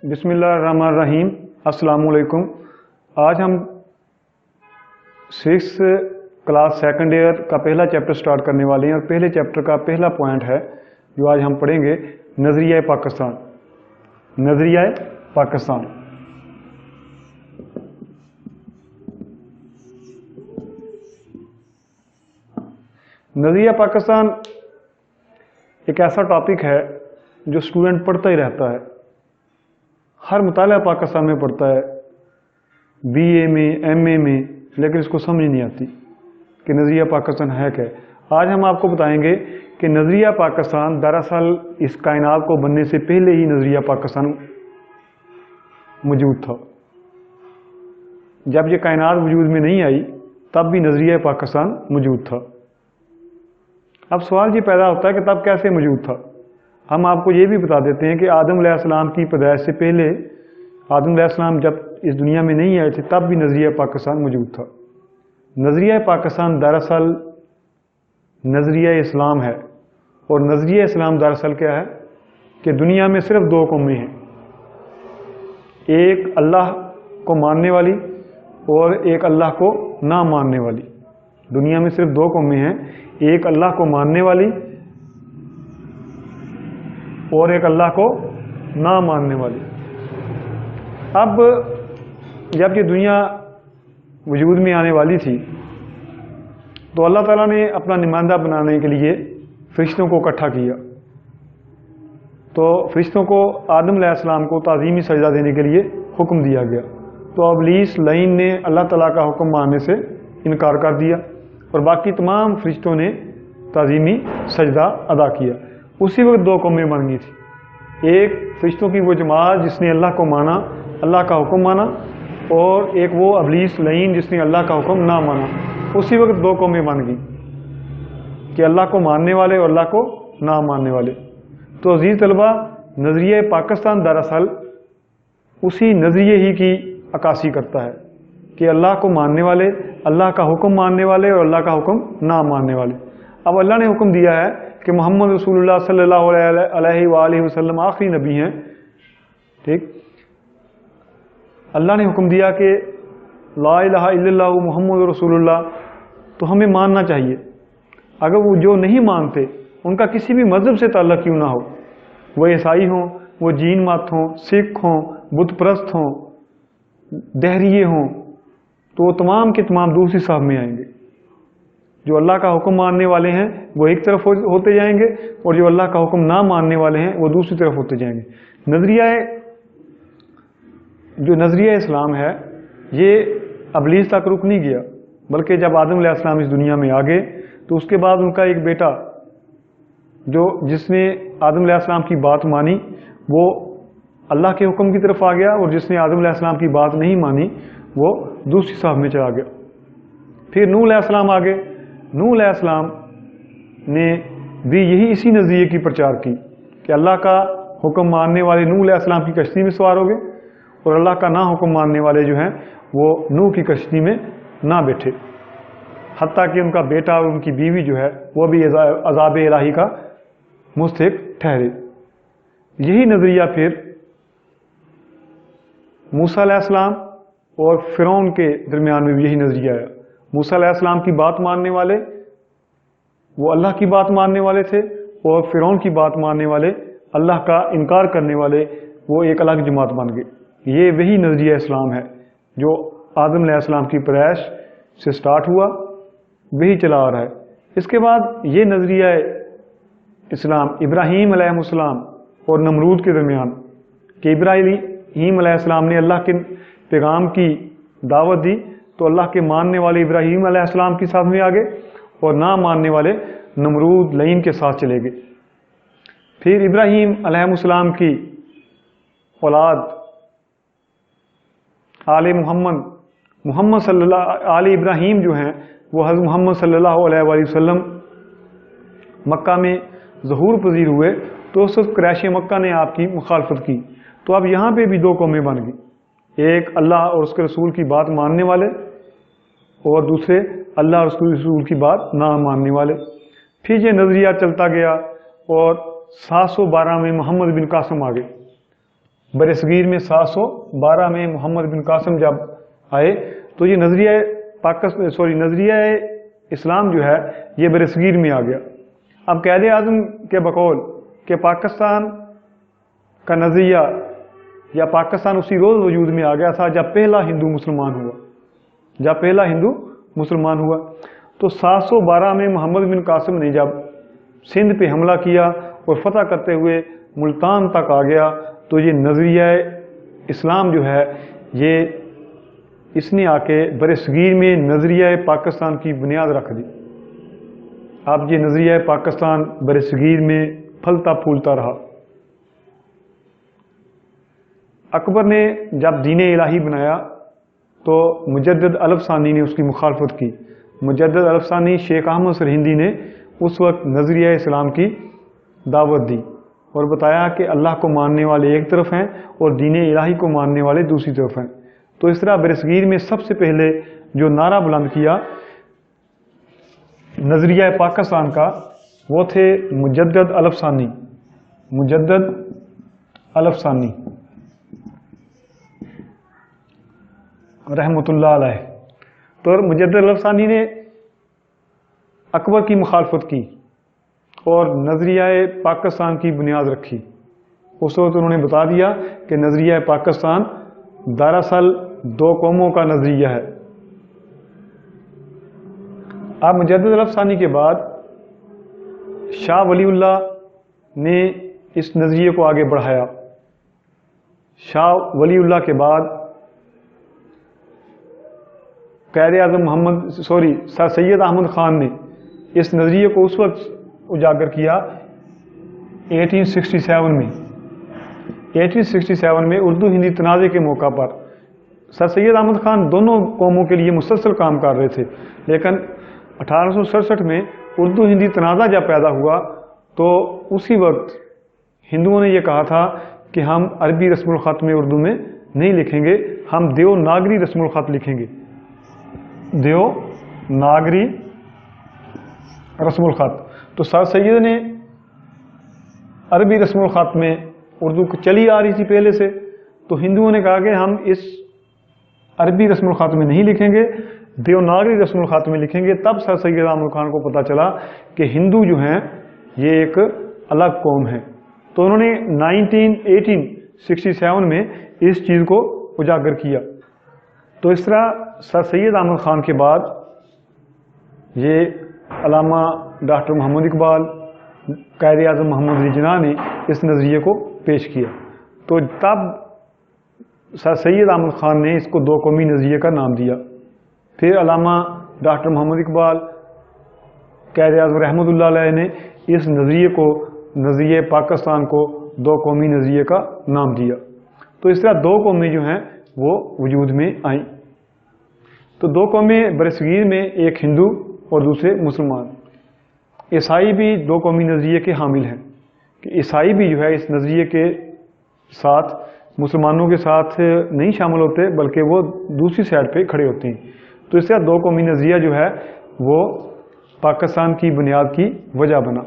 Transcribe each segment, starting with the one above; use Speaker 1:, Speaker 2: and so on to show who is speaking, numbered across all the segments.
Speaker 1: بسم اللہ الرحمن الرحیم۔ السلام علیکم۔ آج ہم 6 کلاس سیکنڈ ایئر کا پہلا چیپٹر سٹارٹ کرنے والے ہیں، اور پہلے چیپٹر کا پہلا پوائنٹ ہے جو آج ہم پڑھیں گے، نظریہ پاکستان۔ نظریہ پاکستان۔ نظریہ پاکستان ایک ایسا ٹاپک ہے جو اسٹوڈنٹ پڑھتا ہی رہتا ہے، ہر مطالعہ پاکستان میں پڑھتا ہے، بی اے میں، ایم اے میں، لیکن اس کو سمجھ نہیں آتی کہ نظریہ پاکستان ہے کیا۔ آج ہم آپ کو بتائیں گے کہ نظریہ پاکستان دراصل اس کائنات کو بننے سے پہلے ہی نظریہ پاکستان موجود تھا۔ جب یہ کائنات وجود میں نہیں آئی تب بھی نظریہ پاکستان موجود تھا۔ اب سوال یہ پیدا ہوتا ہے کہ تب کیسے موجود تھا۔ ہم آپ کو یہ بھی بتا دیتے ہیں کہ آدم علیہ السلام کی پیدائش سے پہلے، آدم علیہ السلام جب اس دنیا میں نہیں آئے تھے تب بھی نظریہ پاکستان موجود تھا۔ نظریہ پاکستان دراصل نظریہ اسلام ہے، اور نظریہ اسلام دراصل کیا ہے کہ دنیا میں صرف 2 قومیں ہیں، ایک اللہ کو ماننے والی اور ایک اللہ کو نہ ماننے والی۔ دنیا میں صرف 2 قومیں ہیں، ایک اللہ کو ماننے والی اور ایک اللہ کو نہ ماننے والی۔ اب جب یہ دنیا وجود میں آنے والی تھی تو اللہ تعالیٰ نے اپنا نمائندہ بنانے کے لیے فرشتوں کو اکٹھا کیا، تو فرشتوں کو آدم علیہ السلام کو تعظیمی سجدہ دینے کے لیے حکم دیا گیا، تو ابلیس لعین نے اللہ تعالیٰ کا حکم ماننے سے انکار کر دیا، اور باقی تمام فرشتوں نے تعظیمی سجدہ ادا کیا۔ اسی وقت 2 قومیں بن گئی تھی، ایک فرشتوں کی وہ جماعت جس نے اللہ کو مانا، اللہ کا حکم مانا، اور ایک وہ ابلیس لعین جس نے اللہ کا حکم نہ مانا۔ اسی وقت 2 قومیں بن گئی کہ اللہ کو ماننے والے اور اللہ کو نہ ماننے والے۔ تو عزیز طلبہ، نظریہ پاکستان دراصل اسی نظریے ہی کی عکاسی کرتا ہے کہ اللہ کو ماننے والے، اللہ کا حکم ماننے والے اور اللہ کا حکم نہ ماننے والے۔ اب اللہ نے حکم دیا ہے کہ محمد رسول اللہ صلی اللہ علیہ وآلہ وسلم آخری نبی ہیں، ٹھیک؟ اللہ نے حکم دیا کہ لا الہ الا اللہ محمد رسول اللہ، تو ہمیں ماننا چاہیے۔ اگر وہ جو نہیں مانتے، ان کا کسی بھی مذہب سے تعلق کیوں نہ ہو، وہ عیسائی ہوں، وہ جین مت ہوں، سکھ ہوں، بت پرست ہوں، دہریے ہوں، تو وہ تمام کے تمام دوسری صف میں آئیں گے۔ جو اللہ کا حکم ماننے والے ہیں وہ ایک طرف ہوتے جائیں گے، اور جو اللہ کا حکم نہ ماننے والے ہیں وہ دوسری طرف ہوتے جائیں گے۔ جو نظریہ اسلام ہے یہ ابلیس تک رک نہیں گیا، بلکہ جب آدم علیہ السلام اس دنیا میں آ گئے تو اس کے بعد ان کا ایک بیٹا جس نے آدم علیہ السلام کی بات مانی وہ اللہ کے حکم کی طرف آ گیا، اور جس نے آدم علیہ السلام کی بات نہیں مانی وہ دوسری صف میں چلا گیا۔ پھر نوح علیہ السلام آ گئے۔ نوح علیہ السلام نے بھی یہی اسی نظریے کی پرچار کی کہ اللہ کا حکم ماننے والے نوح علیہ السلام کی کشتی میں سوار ہو گئے، اور اللہ کا نہ حکم ماننے والے جو ہیں وہ نوح کی کشتی میں نہ بیٹھے، حتیٰ کہ ان کا بیٹا اور ان کی بیوی جو ہے وہ بھی عذاب الہی کا مستحق ٹھہرے۔ یہی نظریہ پھر موسیٰ علیہ السلام اور فرعون کے درمیان میں بھی یہی نظریہ ہے۔ موسیٰ علیہ السلام کی بات ماننے والے وہ اللہ کی بات ماننے والے تھے، اور فرعون کی بات ماننے والے، اللہ کا انکار کرنے والے، وہ ایک الگ جماعت بن گئے۔ یہ وہی نظریہ اسلام ہے جو آدم علیہ السلام کی پیدائش سے سٹارٹ ہوا، وہی چلا آ رہا ہے۔ اس کے بعد یہ نظریہ اسلام ابراہیم علیہ السلام اور نمرود کے درمیان، کہ ابراہیم علیہ السلام نے اللہ کے پیغام کی دعوت دی تو اللہ کے ماننے والے ابراہیم علیہ السلام کی ساتھ میں آ گئے، اور نہ ماننے والے نمرود لعین کے ساتھ چلے گئے۔ پھر ابراہیم علیہ السلام کی اولاد آل محمد صلی اللہ آل ابراہیم جو ہیں وہ حضرت محمد صلی اللہ علیہ وآلہ وسلم مکہ میں ظہور پذیر ہوئے، تو اس وقت قریش مکہ نے آپ کی مخالفت کی۔ تو اب یہاں پہ بھی 2 قومیں بن گئی، ایک اللہ اور اس کے رسول کی بات ماننے والے، اور دوسرے اللہ اور اس کے رسول کی بات نہ ماننے والے۔ پھر یہ نظریہ چلتا گیا، اور 712 میں محمد بن قاسم آ گئے۔ برصغیر میں 712 میں محمد بن قاسم جب آئے تو یہ نظریہ اسلام جو ہے یہ برصغیر میں آ گیا۔ اب قائد اعظم کے بقول کہ پاکستان کا نظریہ یا پاکستان اسی روز وجود میں آ گیا تھا جب پہلا ہندو مسلمان ہوا، تو 712 میں محمد بن قاسم نے جب سندھ پہ حملہ کیا اور فتح کرتے ہوئے ملتان تک آ گیا تو یہ نظریہ اسلام جو ہے یہ اس نے آ کے برصغیر میں نظریہ پاکستان کی بنیاد رکھ دی۔ اب یہ نظریہ پاکستان برصغیر میں پھلتا پھولتا رہا۔ اکبر نے جب دین الہی بنایا تو مجدد الف ثانی نے اس کی مخالفت کی۔ مجدد الف ثانی شیخ احمد سرہندی نے اس وقت نظریہ اسلام کی دعوت دی اور بتایا کہ اللہ کو ماننے والے ایک طرف ہیں اور دین الہی کو ماننے والے دوسری طرف ہیں۔ تو اس طرح برصغیر میں سب سے پہلے جو نعرہ بلند کیا نظریہ پاکستان کا وہ تھے مجدد الف ثانی رحمۃ اللہ علیہ۔ تو مجدد الف ثانی نے اکبر کی مخالفت کی اور نظریہ پاکستان کی بنیاد رکھی۔ اس وقت انہوں نے بتا دیا کہ نظریہ پاکستان دراصل دو قوموں کا نظریہ ہے۔ اب مجدد الف ثانی کے بعد شاہ ولی اللہ نے اس نظریے کو آگے بڑھایا۔ شاہ ولی اللہ کے بعد قائد اعظم سر سید احمد خان نے اس نظریے کو اس وقت اجاگر کیا 1867 میں۔ 1867 میں اردو ہندی تنازع کے موقع پر سر سید احمد خان دونوں قوموں کے لیے مسلسل کام کر رہے تھے، لیکن 1867 میں اردو ہندی تنازع جب پیدا ہوا تو اسی وقت ہندوؤں نے یہ کہا تھا کہ ہم عربی رسم الخط میں اردو میں نہیں لکھیں گے، ہم دیوناگری رسم الخط لکھیں گے، دیوناگری رسم الخط۔ تو سر سید نے عربی رسم الخط میں اردو چلی آ رہی تھی پہلے سے، تو ہندوؤں نے کہا کہ ہم اس عربی رسم الخط میں نہیں لکھیں گے، دیوناگری رسم الخط میں لکھیں گے۔ تب سر سید احمد خان کو پتہ چلا کہ ہندو جو ہیں یہ ایک الگ قوم ہے، تو انہوں نے 1867 میں اس چیز کو اجاگر کیا۔ تو اس طرح سر سید احمد خان کے بعد یہ علامہ ڈاکٹر محمد اقبال، قائد اعظم محمد علی جناح نے اس نظریے کو پیش کیا۔ تو تب سر سید احمد خان نے اس کو دو قومی نظریے کا نام دیا۔ پھر علامہ ڈاکٹر محمد اقبال، قائد اعظم رحمۃ اللہ علیہ نے اس نظریہ پاکستان کو دو قومی نظریے کا نام دیا۔ تو اس طرح دو قومیں جو ہیں وہ وجود میں آئیں۔ تو دو قومیں برصغیر میں، ایک ہندو اور دوسرے مسلمان۔ عیسائی بھی دو قومی نظریے کے حامل ہیں کہ عیسائی بھی جو ہے اس نظریے کے ساتھ مسلمانوں کے ساتھ نہیں شامل ہوتے بلکہ وہ دوسری سائڈ پہ کھڑے ہوتے ہیں۔ تو اس طرح دو قومی نظریہ جو ہے وہ پاکستان کی بنیاد کی وجہ بنا۔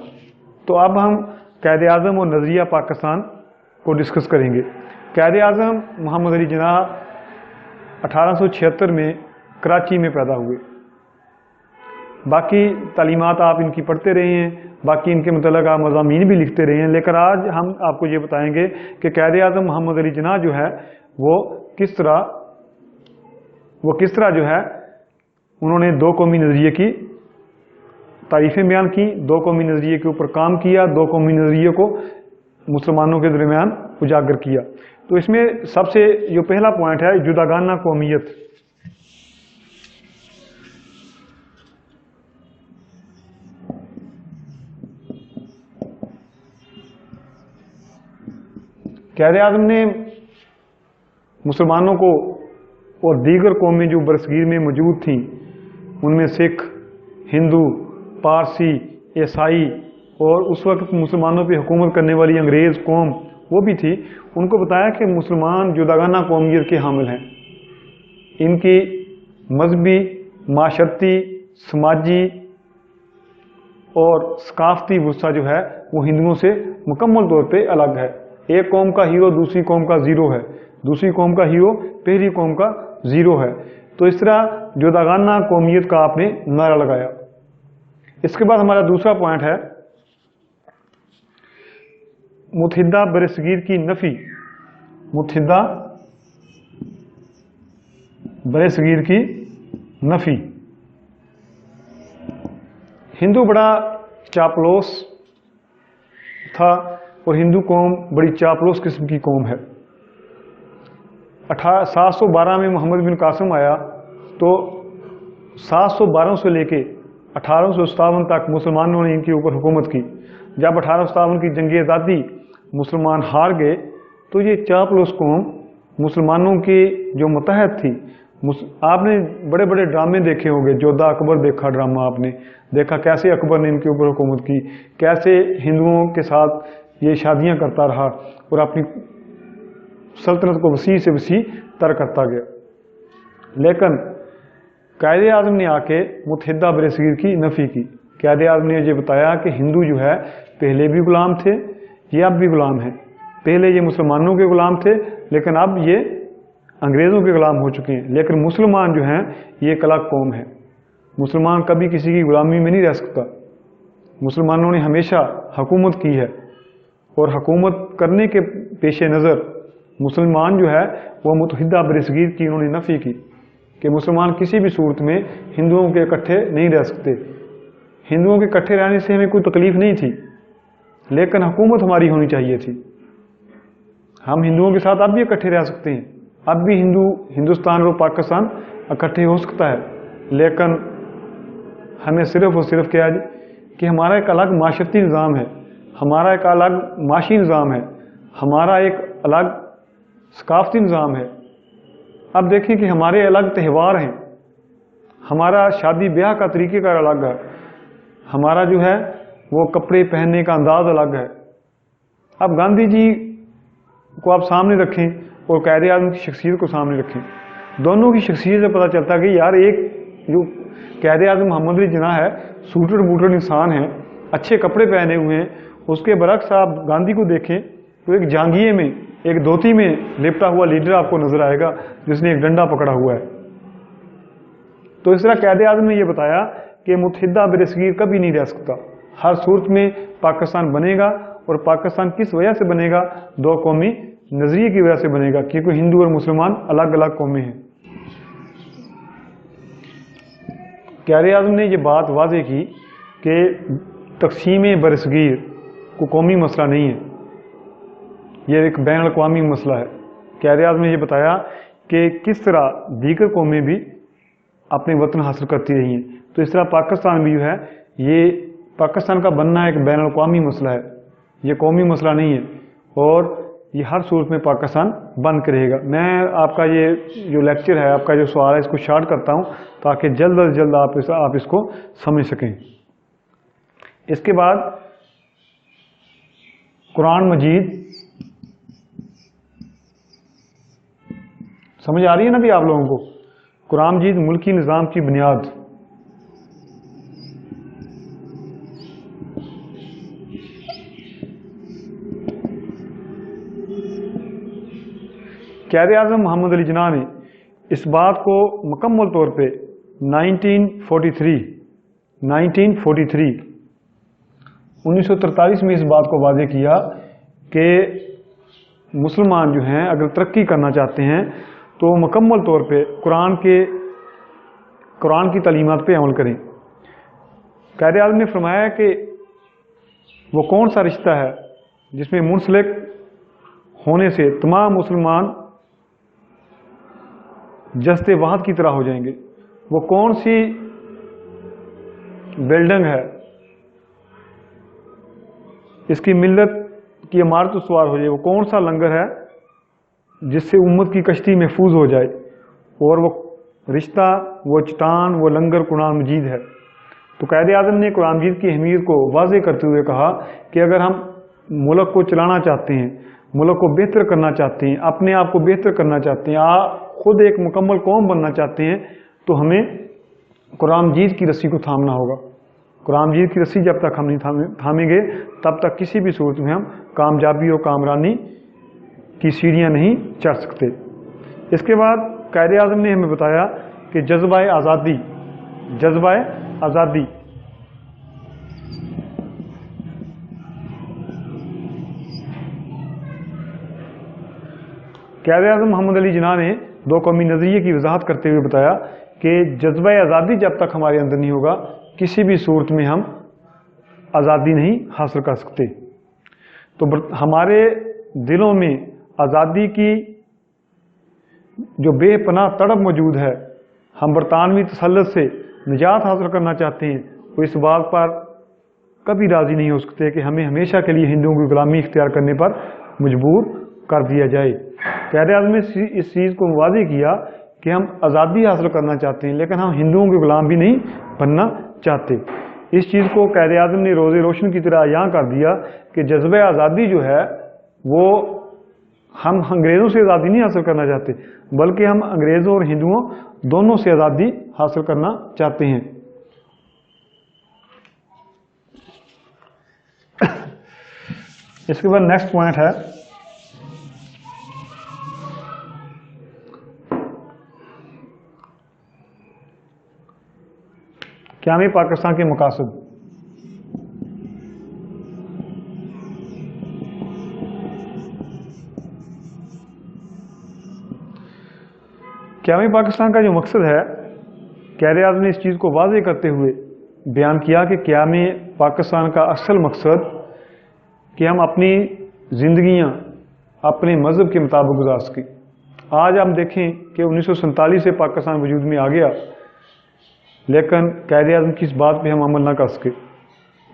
Speaker 1: تو اب ہم قائد اعظم اور نظریہ پاکستان کو ڈسکس کریں گے۔ قائد اعظم محمد علی جناح 1876 میں کراچی میں پیدا ہوئے۔ باقی تعلیمات آپ ان کی پڑھتے رہے ہیں، باقی ان کے متعلق آپ مضامین بھی لکھتے رہے ہیں، لیکن آج ہم آپ کو یہ بتائیں گے کہ قائد اعظم محمد علی جناح جو ہے وہ کس طرح جو ہے انہوں نے دو قومی نظریے کی تعریفیں بیان کی، دو قومی نظریے کے اوپر کام کیا، دو قومی نظریے کو مسلمانوں کے درمیان اجاگر کیا۔ تو اس میں سب سے جو پہلا پوائنٹ ہے جداگانہ قومیت۔ قائد اعظم نے مسلمانوں کو اور دیگر قومیں جو برصغیر میں موجود تھیں، ان میں سکھ، ہندو، پارسی، عیسائی اور اس وقت مسلمانوں پہ حکومت کرنے والی انگریز قوم وہ بھی تھی، ان کو بتایا کہ مسلمان جداگانہ قومیت کے حامل ہیں۔ ان کی مذہبی، معاشرتی، سماجی اور ثقافتی وسعت جو ہے وہ ہندوؤں سے مکمل طور پہ الگ ہے۔ ایک قوم کا ہیرو دوسری قوم کا زیرو ہے، دوسری قوم کا ہیرو پہلی قوم کا زیرو ہے. تو اس طرح جداگانہ قومیت کا آپ نے نعرہ لگایا. اس کے بعد ہمارا دوسرا پوائنٹ ہے متحدہ برصغیر کی نفی. متحدہ برصغیر کی نفی. ہندو بڑا چاپلوس تھا اور ہندو قوم بڑی چاپلوس قسم کی قوم ہے. 712 میں محمد بن قاسم آیا تو 712 سے لے کے 1857 تک مسلمانوں نے ان کے اوپر حکومت کی. جب 1857 کی جنگ آزادی مسلمان ہار گئے تو یہ چاپلوس قوم مسلمانوں کی جو متحد تھی. آپ نے بڑے بڑے ڈرامے دیکھے ہوں گے، جودھا اکبر دیکھا ڈرامہ، آپ نے دیکھا کیسے اکبر نے ان کے اوپر حکومت کی، کیسے ہندوؤں کے ساتھ یہ شادیاں کرتا رہا اور اپنی سلطنت کو وسیع سے وسیع تر کرتا گیا. لیکن قائد اعظم نے آ کے متحدہ برصغیر کی نفی کی. قائد اعظم نے یہ بتایا کہ ہندو جو ہے پہلے بھی غلام تھے، یہ اب بھی غلام ہیں. پہلے یہ مسلمانوں کے غلام تھے لیکن اب یہ انگریزوں کے غلام ہو چکے ہیں. لیکن مسلمان جو ہیں یہ ایک الگ قوم ہے. مسلمان کبھی کسی کی غلامی میں نہیں رہ سکتا. مسلمانوں نے ہمیشہ حکومت کی ہے اور حکومت کرنے کے پیش نظر مسلمان جو ہے وہ متحدہ برصغیر کی انہوں نے نفی کی کہ مسلمان کسی بھی صورت میں ہندوؤں کے اکٹھے نہیں رہ سکتے. ہندوؤں کے اکٹھے رہنے سے ہمیں کوئی تکلیف نہیں تھی لیکن حکومت ہماری ہونی چاہیے تھی. ہم ہندوؤں کے ساتھ اب بھی اکٹھے رہ سکتے ہیں، اب بھی ہندوستان اور پاکستان اکٹھے ہو سکتا ہے، لیکن ہمیں صرف اور صرف کیا ہے کہ ہمارا ایک الگ معاشرتی نظام ہے، ہمارا ایک الگ معاشی نظام ہے، ہمارا ایک الگ ثقافتی نظام ہے. اب دیکھیں کہ ہمارے الگ تہوار ہیں، ہمارا شادی بیاہ کا طریقہ کار الگ ہے، ہمارا جو ہے وہ کپڑے پہننے کا انداز الگ ہے. اب گاندھی جی کو آپ سامنے رکھیں اور قائد اعظم کی شخصیت کو سامنے رکھیں، دونوں کی شخصیت سے پتہ چلتا ہے کہ یار ایک جو قائد اعظم محمد علی جناح ہے سوٹر بوٹر انسان ہے، اچھے کپڑے پہنے ہوئے ہیں. اس کے برعکس آپ گاندھی کو دیکھیں تو ایک جانگیے میں ایک دھوتی میں لپٹا ہوا لیڈر آپ کو نظر آئے گا جس نے ایک ڈنڈا پکڑا ہوا ہے. تو اس طرح قائد اعظم نے یہ بتایا کہ متحدہ برصغیر کبھی نہیں رہ سکتا. ہر صورت میں پاکستان بنے گا اور پاکستان کس وجہ سے بنے گا؟ دو قومی نظریے کی وجہ سے بنے گا، کیونکہ ہندو اور مسلمان الگ الگ قومیں ہیں. قائد اعظم نے یہ بات واضح کی کہ تقسیم برصغیر کو قومی مسئلہ نہیں ہے، یہ ایک بین الاقوامی مسئلہ ہے. قائد اعظم نے یہ بتایا کہ کس طرح دیگر قومیں بھی اپنے وطن حاصل کرتی رہی ہیں، تو اس طرح پاکستان بھی جو ہے یہ پاکستان کا بننا ایک بین الاقوامی مسئلہ ہے، یہ قومی مسئلہ نہیں ہے اور یہ ہر صورت میں پاکستان بن کے رہے گا. میں آپ کا یہ جو لیکچر ہے، آپ کا جو سوال ہے، اس کو شارٹ کرتا ہوں تاکہ جلد از جلد آپ اس کو سمجھ سکیں. اس کے بعد قرآن مجید سمجھ آ رہی ہے نا بھی آپ لوگوں کو؟ قرآن مجید ملکی نظام کی بنیاد. قائد اعظم محمد علی جناح نے اس بات کو مکمل طور پہ 1943 میں اس بات کو واضح کیا کہ مسلمان جو ہیں اگر ترقی کرنا چاہتے ہیں تو مکمل طور پہ قرآن کی تعلیمات پہ عمل کریں. قائد اعظم نے فرمایا کہ وہ کون سا رشتہ ہے جس میں منسلک ہونے سے تمام مسلمان جسد واحد کی طرح ہو جائیں گے. وہ کون سی بلڈنگ ہے اس کی ملت کی عمارت استوار ہو جائے، وہ کون سا لنگر ہے جس سے امت کی کشتی محفوظ ہو جائے، اور وہ رشتہ، وہ چٹان، وہ لنگر قرآن مجید ہے. تو قائد اعظم نے قرآن مجید کی اہمیت کو واضح کرتے ہوئے کہا کہ اگر ہم ملک کو چلانا چاہتے ہیں، ملک کو بہتر کرنا چاہتے ہیں، اپنے آپ کو بہتر کرنا چاہتے ہیں، خود ایک مکمل قوم بننا چاہتے ہیں، تو ہمیں قرآن مجید کی رسی کو تھامنا ہوگا. قرآن مجید کی رسی جب تک ہم نہیں تھامیں گے تب تک کسی بھی صورت میں ہم کامیابی اور کامرانی کی سیڑھیاں نہیں چڑھ سکتے۔ اس کے بعد قائد اعظم نے ہمیں بتایا کہ جذبہ آزادی قائد اعظم محمد علی جناح نے دو قومی نظریے کی وضاحت کرتے ہوئے بتایا کہ جذبہ آزادی جب تک ہمارے اندر نہیں ہوگا کسی بھی صورت میں ہم آزادی نہیں حاصل کر سکتے۔ تو ہمارے دلوں میں آزادی کی جو بے پناہ تڑپ موجود ہے، ہم برطانوی تسلط سے نجات حاصل کرنا چاہتے ہیں، وہ اس بات پر کبھی راضی نہیں ہو سکتے کہ ہمیں ہمیشہ کے لیے ہندوؤں کی غلامی اختیار کرنے پر مجبور کر دیا جائے۔ قائد اعظم نے اس چیز کو واضح کیا کہ ہم آزادی حاصل کرنا چاہتے ہیں لیکن ہم ہندوؤں کے غلام بھی نہیں بننا چاہتے۔ اس چیز کو قائد اعظم نے روز روشن کی طرح یہاں کر دیا کہ جذبہ آزادی جو ہے وہ ہم انگریزوں سے آزادی نہیں حاصل کرنا چاہتے بلکہ ہم انگریزوں اور ہندوؤں دونوں سے آزادی حاصل کرنا چاہتے ہیں۔ اس کے بعد نیکسٹ پوائنٹ ہے قیام پاکستان کے مقاصد۔ قیام پاکستان کا جو مقصد ہے، قائد اعظم نے اس چیز کو واضح کرتے ہوئے بیان کیا کہ قیام پاکستان کا اصل مقصد کہ ہم اپنی زندگیاں اپنے مذہب کے مطابق گزار سکیں۔ آج ہم دیکھیں کہ 1947 سے پاکستان وجود میں آ گیا لیکن قائد اعظم کی اس بات پہ ہم عمل نہ کر سکے۔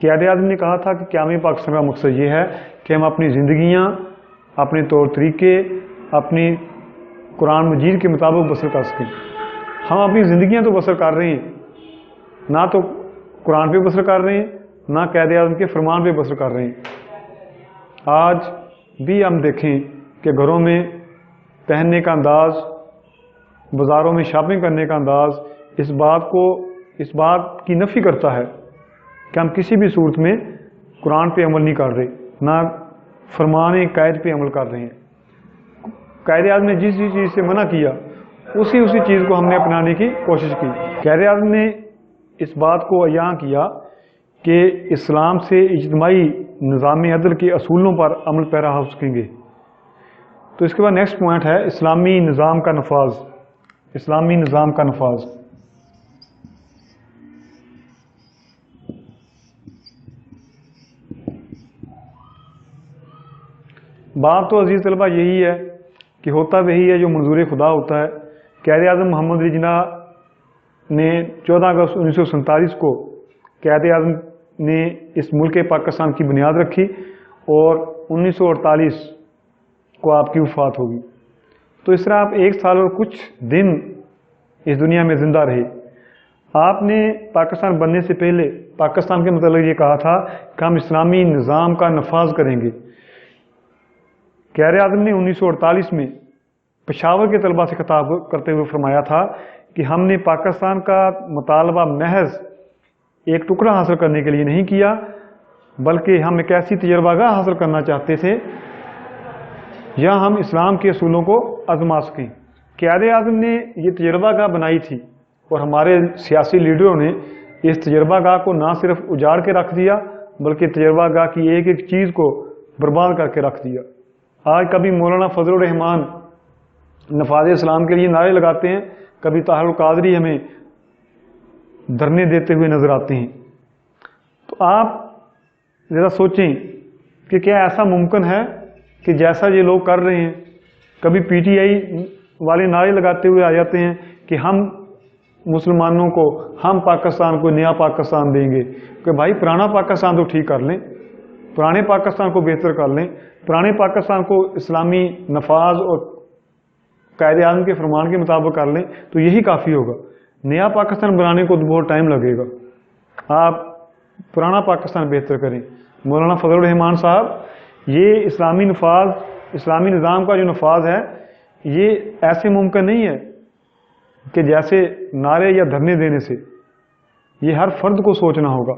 Speaker 1: قائد اعظم نے کہا تھا کہ قیام پاکستان کا مقصد یہ ہے کہ ہم اپنی زندگیاں اپنے طور طریقے اپنی قرآن مجید کے مطابق بسر کر سکیں۔ ہم اپنی زندگیاں تو بسر کر رہے ہیں، نہ تو قرآن پہ بسر کر رہے ہیں نہ قائد اعظم کے فرمان پہ بسر کر رہے ہیں۔ آج بھی ہم دیکھیں کہ گھروں میں پہننے کا انداز، بازاروں میں شاپنگ کرنے کا انداز اس بات کی نفی کرتا ہے کہ ہم کسی بھی صورت میں قرآن پہ عمل نہیں کر رہے، نہ فرمان قائد پہ عمل کر رہے ہیں۔ قائد اعظم نے جس چیز سے منع کیا اسی چیز کو ہم نے اپنانے کی کوشش کی۔ قائد اعظم نے اس بات کو عیاں کیا کہ اسلام سے اجتماعی نظام عدل کے اصولوں پر عمل پیرا ہو سکیں گے۔ تو اس کے بعد نیکسٹ پوائنٹ ہے اسلامی نظام کا نفاذ۔ بات تو عزیز طلبہ یہی ہے کہ ہوتا وہی ہے جو منظور خدا ہوتا ہے۔ قائد اعظم محمد علی جناح نے 14 اگست 1947 کو قائد اعظم نے اس ملک پاکستان کی بنیاد رکھی اور 1948 کو آپ کی وفات ہوگی۔ تو اس طرح آپ 1 سال اور کچھ دن اس دنیا میں زندہ رہے۔ آپ نے پاکستان بننے سے پہلے پاکستان کے متعلق یہ کہا تھا کہ ہم اسلامی نظام کا نفاذ کریں گے۔ قائد اعظم نے 1948 میں پشاور کے طلبہ سے خطاب کرتے ہوئے فرمایا تھا کہ ہم نے پاکستان کا مطالبہ محض ایک ٹکڑا حاصل کرنے کے لیے نہیں کیا بلکہ ہم ایک ایسی تجربہ گاہ حاصل کرنا چاہتے تھے جہاں ہم اسلام کے اصولوں کو آزما سکیں۔ قائد اعظم نے یہ تجربہ گاہ بنائی تھی اور ہمارے سیاسی لیڈروں نے اس تجربہ گاہ کو نہ صرف اجاڑ کے رکھ دیا بلکہ تجربہ گاہ کی ایک ایک چیز کو برباد کر کے رکھ دیا۔ آج کبھی مولانا فضل الرحمان نفاذ اسلام کے لیے نعرے لگاتے ہیں، کبھی طاہر القادری ہمیں دھرنے دیتے ہوئے نظر آتے ہیں۔ تو آپ ذرا سوچیں کہ کیا ایسا ممکن ہے کہ جیسا یہ لوگ کر رہے ہیں، کبھی پی ٹی آئی والے نعرے لگاتے ہوئے آ جاتے ہیں کہ ہم مسلمانوں کو، ہم پاکستان کو نیا پاکستان دیں گے، کہ بھائی پرانا پاکستان تو ٹھیک کر لیں، پرانے پاکستان کو بہتر کر لیں، پرانے پاکستان کو اسلامی نفاذ اور قائد اعظم کے فرمان کے مطابق کر لیں تو یہی کافی ہوگا۔ نیا پاکستان بنانے کو بہت ٹائم لگے گا، آپ پرانا پاکستان بہتر کریں۔ مولانا فضل الرحمان صاحب، یہ اسلامی نظام کا جو نفاذ ہے یہ ایسے ممکن نہیں ہے کہ جیسے نعرے یا دھرنے دینے سے، یہ ہر فرد کو سوچنا ہوگا،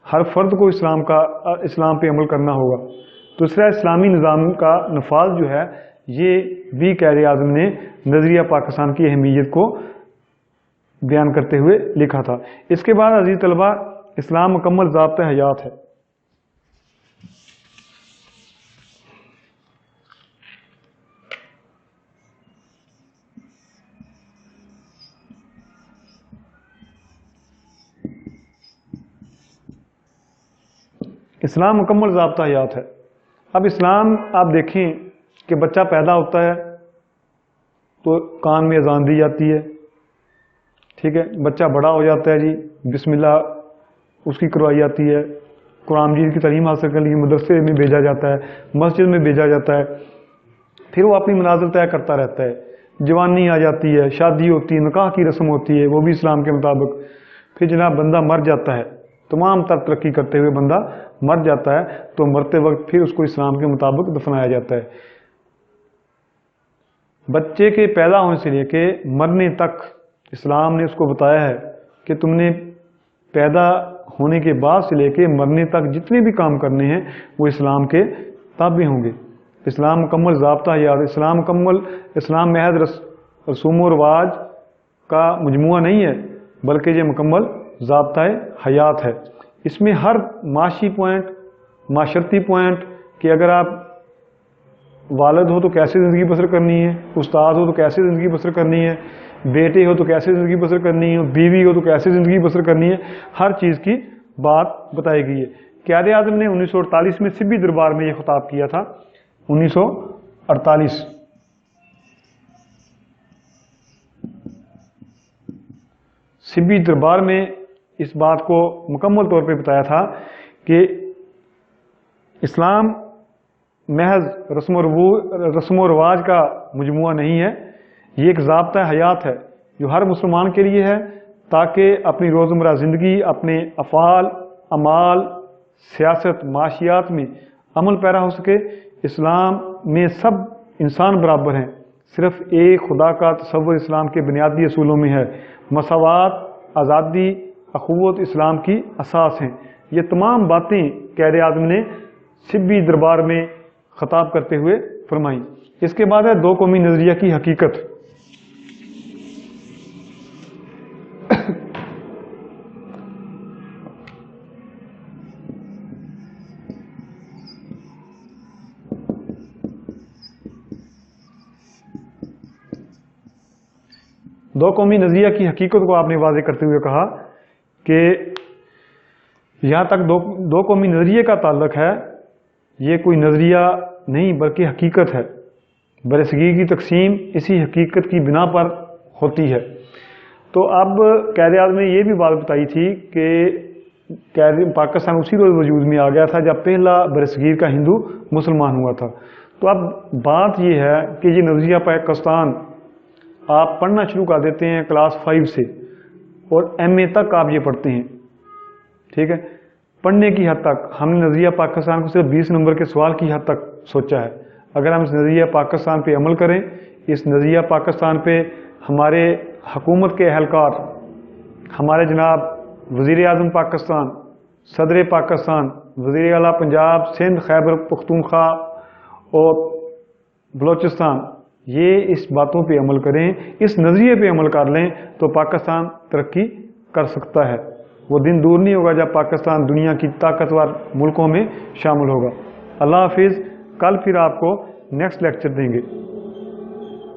Speaker 1: ہر فرد کو اسلام پہ عمل کرنا ہوگا۔ دوسرا اسلامی نظام کا نفاذ جو ہے یہ بھی قائد اعظم نے نظریہ پاکستان کی اہمیت کو بیان کرتے ہوئے لکھا تھا۔ اس کے بعد عزیز طلبہ اسلام مکمل ضابطہ حیات ہے۔ اسلام مکمل ضابطہ حیات ہے۔ اب اسلام آپ دیکھیں کہ بچہ پیدا ہوتا ہے تو کان میں اذان دی جاتی ہے، ٹھیک ہے، بچہ بڑا ہو جاتا ہے جی بسم اللہ اس کی کروائی جاتی ہے، قرآن مجید کی تعلیم حاصل کرنے کے لیے مدرسے میں بھیجا جاتا ہے، مسجد میں بھیجا جاتا ہے، پھر وہ اپنی منازل طے کرتا رہتا ہے، جوانی آ جاتی ہے، شادی ہوتی ہے، نکاح کی رسم ہوتی ہے وہ بھی اسلام کے مطابق، پھر جناب بندہ مر جاتا ہے، تمام تر ترقی کرتے ہوئے بندہ مر جاتا ہے تو مرتے وقت پھر اس کو اسلام کے مطابق دفنایا جاتا ہے۔ بچے کے پیدا ہونے سے لے کے مرنے تک اسلام نے اس کو بتایا ہے کہ تم نے پیدا ہونے کے بعد سے لے کے مرنے تک جتنے بھی کام کرنے ہیں وہ اسلام کے تابع ہوں گے۔ اسلام مکمل ضابطہ حیات، اسلام محض رسوم و رواج کا مجموعہ نہیں ہے بلکہ یہ مکمل ضابطہ حیات ہے۔ اس میں ہر معاشی پوائنٹ، معاشرتی پوائنٹ کہ اگر آپ والد ہو تو کیسے زندگی بسر کرنی ہے، استاد ہو تو کیسے زندگی بسر کرنی ہے، بیٹے ہو تو کیسے زندگی بسر کرنی ہے، بیوی ہو تو کیسے زندگی بسر کرنی ہے، ہر چیز کی بات بتائی گئی ہے۔ قائد اعظم نے 1948 میں سبی دربار میں یہ خطاب کیا تھا، 1948 سبی دربار میں اس بات کو مکمل طور پہ بتایا تھا کہ اسلام محض رسم و رواج کا مجموعہ نہیں ہے، یہ ایک ضابطہ حیات ہے جو ہر مسلمان کے لیے ہے تاکہ اپنی روزمرہ زندگی، اپنے افعال، اعمال، سیاست، معاشیات میں عمل پیرا ہو سکے۔ اسلام میں سب انسان برابر ہیں، صرف ایک خدا کا تصور اسلام کے بنیادی اصولوں میں ہے۔ مساوات، آزادی، اخوت اسلام کی اساس ہیں۔ یہ تمام باتیں قائد اعظم نے سبی دربار میں خطاب کرتے ہوئے فرمائی۔ اس کے بعد ہے دو قومی نظریہ کی حقیقت۔ دو قومی نظریہ کی حقیقت کو آپ نے واضح کرتے ہوئے کہا کہ یہاں تک دو قومی نظریے کا تعلق ہے، یہ کوئی نظریہ نہیں بلکہ حقیقت ہے۔ برصغیر کی تقسیم اسی حقیقت کی بنا پر ہوتی ہے۔ تو اب قائد اعظم نے یہ بھی بات بتائی تھی کہ پاکستان اسی روز وجود میں آ گیا تھا جب پہلا برصغیر کا ہندو مسلمان ہوا تھا۔ تو اب بات یہ ہے کہ یہ نظریہ پاکستان آپ پڑھنا شروع کر دیتے ہیں کلاس 5 سے اور ایم اے تک آپ یہ پڑھتے ہیں، ٹھیک ہے، پڑھنے کی حد تک ہم نے نظریہ پاکستان کو صرف 20 نمبر کے سوال کی حد تک سوچا ہے۔ اگر ہم اس نظریہ پاکستان پہ عمل کریں، اس نظریہ پاکستان پہ ہمارے حکومت کے اہلکار، ہمارے جناب وزیر اعظم پاکستان، صدر پاکستان، وزیر اعلیٰ پنجاب، سندھ، خیبر پختونخوا اور بلوچستان، یہ اس باتوں پہ عمل کریں، اس نظریے پہ عمل کر لیں تو پاکستان ترقی کر سکتا ہے۔ وہ دن دور نہیں ہوگا جب پاکستان دنیا کی طاقتور ملکوں میں شامل ہوگا۔ اللہ حافظ، کل پھر آپ کو نیکسٹ لیکچر دیں گے۔